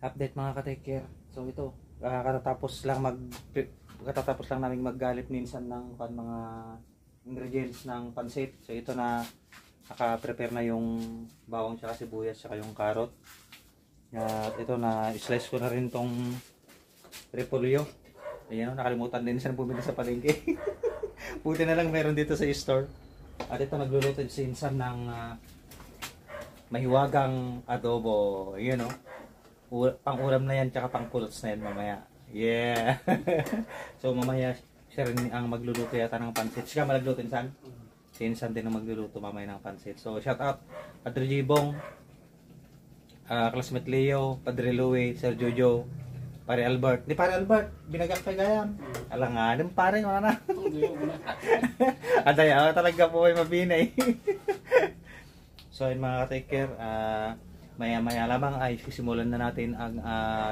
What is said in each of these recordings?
Update mga ka-take-care. So ito, katatapos lang namin maggalit minsan ng mga ingredients ng pansit. So ito na naka-prepare na yung bawang tsaka sibuyas tsaka yung carrot. At ito na slice ko na rin tong repolyo. Ayan, nakalimutan din siya bumili sa palengke. Buti na lang meron dito sa store. At ito nagluluto si Insan ng mahiwagang adobo. Ayan o. Pang-ulam na yan tsaka pang-pulots na yan mamaya. Yeah! So mamaya siya rin ang magluluto yata ng pansit. Siya malagluto Insan? Si Insan din ang magluluto mamaya ng pansit. So shout out Padre Jibong, Classmate Leo, Padre Louie, Sir Jojo, Pare Albert. Di Pare Albert, binagak pa gayam. Alanganin pare, mga na. Aday, talaga po ay mabinay. So ayun mga ka-take care, maya-maya lamang ay sisimulan na natin ang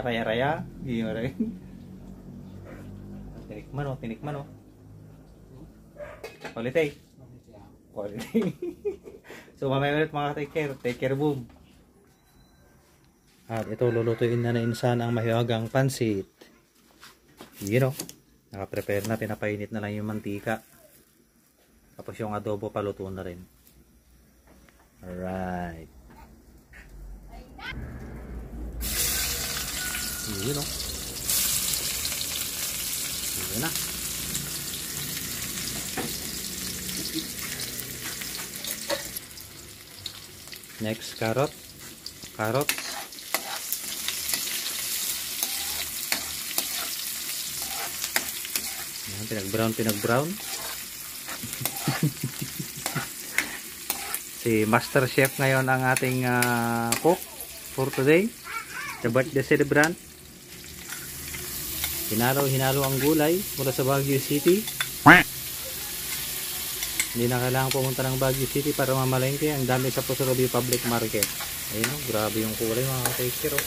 raya-raya. Tinikman o. Quality. So mamaya ulit mga ka-take care. Take care, boom. At ito lulutuin na Insan ang mahiwagang pansit. Yun o. Naka-prepare na, pinapainit na lang yung mantika. Tapos yung adobo paluto na rin. Alright. Yun o. Yun na. Next, carrots. Yan, pinag-brown. Si Master Chef ngayon ang ating cook for today. The birthday celebrant. Hinalo ang gulay mula sa Baguio City. Hindi na kailangan pumunta ng Baguio City para mamalengke. Ang dami sa Pusurobi Public Market. Ayun o, grabe yung kulay mga ka-take care.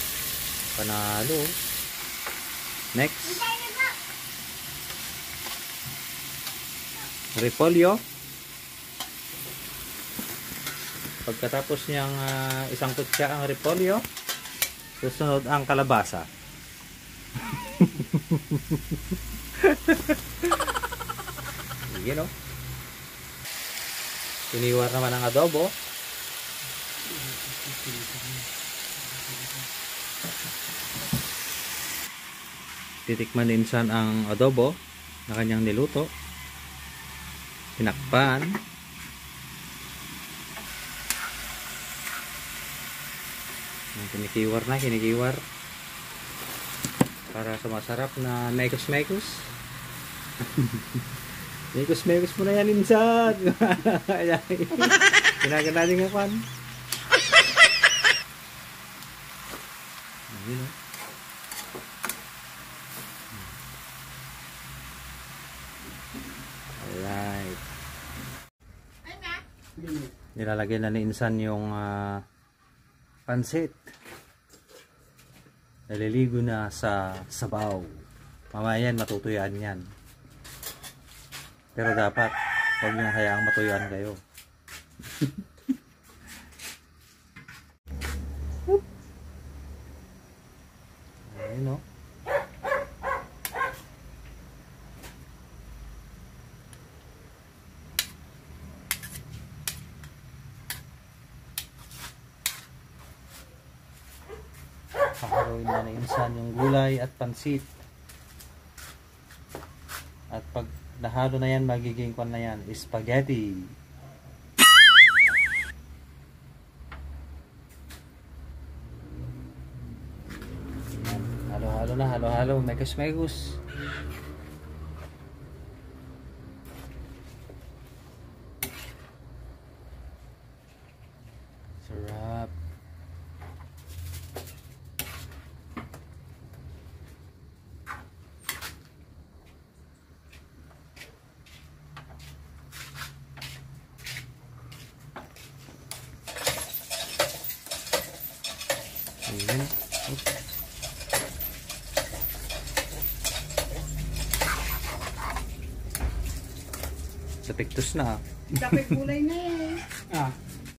Panalo. Next. Repolyo. Pagkatapos niyang isang kutsa ang repolyo, susunod ang kalabasa. Yun o. Siniwar naman ang adobo. Titikman din Insan ang adobo na kanyang niluto. Tinakpan. Kinikiwar para sumasarap na mekos-mekos. Mekos-mekos mo na yan Insan. Kinagan natin nga pan. Ayun o. Alright. Nilalagay na ni Insan yung pansit. Naliligo na sa sabaw. Mamaya yan, matutuyaan yan. Pero dapat, huwag niyong hayaang matuyaan kayo. Ayun o. Haharuin na Insan yung gulay at pansit. At pag nahalo na yan, magiging kwan na yan, spaghetti. Halo, mekos-mekos. Sarap. Ayan. Sa pictus na. Dapat gulay na eh.